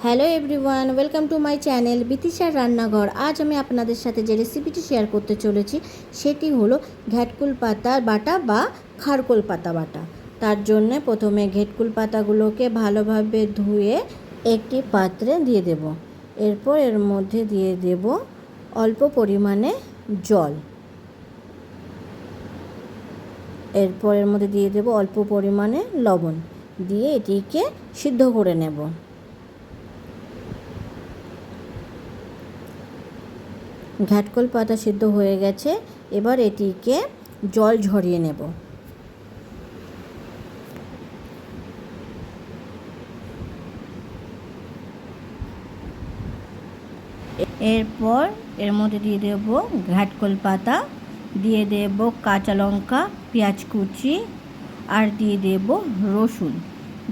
Hello everyone, welcome to my channel বিতিশার রান্নাঘর। আজ আমি আপনাদের সাথে যে রেসিপিটি শেয়ার করতে চলেছি সেটি হলো ঘ্যাটকুল পাতা বাটা বা খারকোল পাতা বাটা। তার জন্য প্রথমে ঘেটকুল পাতাগুলোকে ভালোভাবে ধুয়ে একটি পাত্রে দিয়ে দেব। এরপর এর মধ্যে দিয়ে দেব অল্প পরিমাণে জল। এরপর এর মধ্যে দিয়ে দেব অল্প পরিমাণে লবণ, দিয়ে এটিকে সিদ্ধ করে নেব। ঘ্যাটকল পাতা সিদ্ধ হয়ে গেছে, এবার এটিকে জল ঝরিয়ে নেব। এরপর এর মধ্যে দিয়ে দেব ঘ্যাটকল পাতা, দিয়ে দেব কাঁচা লঙ্কা, পেঁয়াজ কুচি আর দিয়ে দেব রসুন,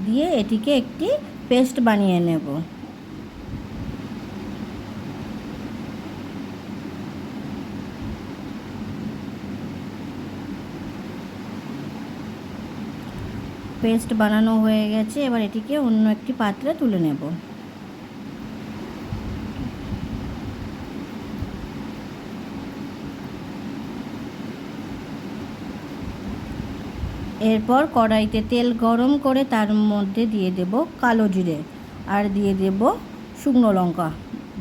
দিয়ে এটিকে একটি পেস্ট বানিয়ে নেব। পেস্ট বানানো হয়ে গেছে, এবার এটিকে অন্য একটি পাত্রে তুলে নেব। এরপর কড়াইতে তেল গরম করে তার মধ্যে দিয়ে দেব কালো জিরে আর দিয়ে দেব শুকনো লঙ্কা,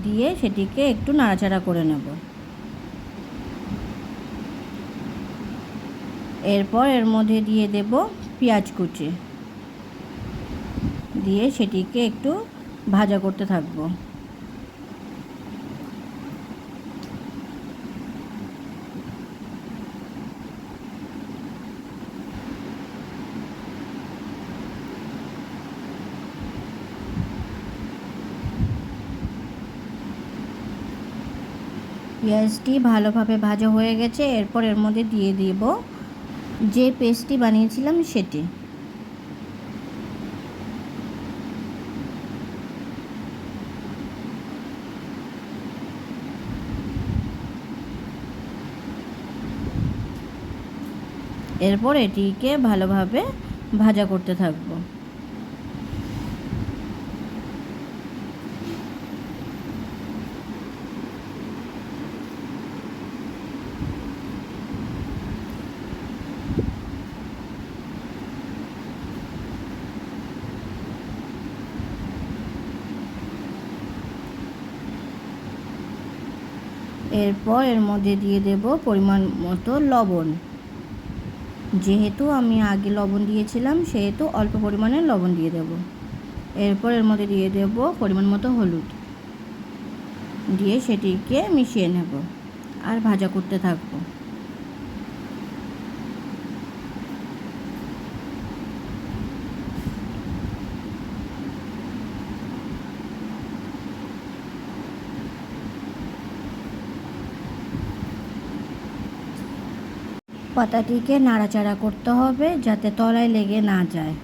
দিয়ে সেটিকে একটু নাড়াচাড়া করে নেব। এরপর এর মধ্যে দিয়ে দেব পেঁয়াজ কুচি, দিয়ে সেটিকে একটু ভাজা করতে থাকবো। পেঁয়াজটি ভালোভাবে ভাজা হয়ে গেছে, এরপর এর মধ্যে দিয়ে দেব যে পেস্টটি বানিয়েছিলাম সেটি। এরপর এটিকে ভালোভাবে ভাজা করতে থাকবো। এরপর এর মধ্যে দিয়ে দেব পরিমাণ মতো লবণ। যেহেতু আমি আগে লবণ দিয়েছিলাম সেহেতু অল্প পরিমাণে লবণ দিয়ে দেব। এরপর এর মধ্যে দিয়ে দেব পরিমাণ মতো হলুদ, দিয়ে সেটিকে মিশিয়ে নেব আর ভাজা করতে থাকবো। পাতাটিকে নাড়াচাড়া করতে হবে যাতে তলায় লেগে না যায়।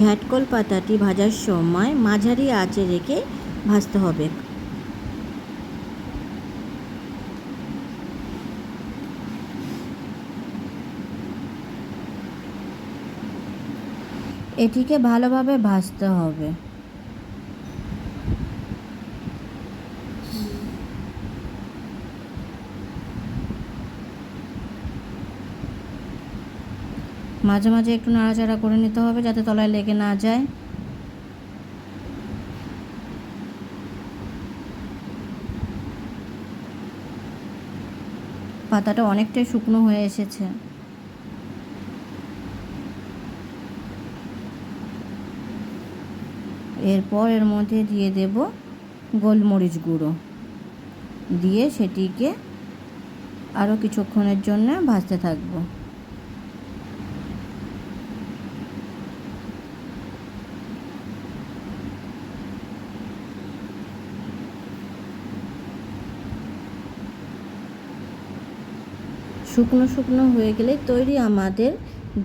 ঘ্যাটকল পাতাটি ভাজার সময় মাঝারি আঁচে রেখে ভাজতে হবে। এটিকে ভালোভাবে ভাজতে হবে। মাঝে মাঝে একটু নাড়াচাড়া করে নিতে হবে যাতে তলায় লেগে না যায়। পাতাটা অনেকটাই শুকনো হয়ে এসেছে। এরপর এর মধ্যে দিয়ে দেব গোলমরিচ গুঁড়ো, দিয়ে সেটিকে আরও কিছুক্ষণের জন্য ভাজতে থাকবো। শুকনো শুকনো হয়ে গেলে তৈরি আমাদের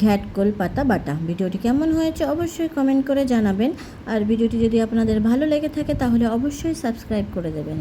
ঘ্যাটকল পাতা বাটা। ভিডিওটি কেমন হয়েছে অবশ্যই কমেন্ট করে জানাবেন, আর ভিডিওটি যদি আপনাদের ভালো লেগে থাকে তাহলে অবশ্যই সাবস্ক্রাইব করে দেবেন।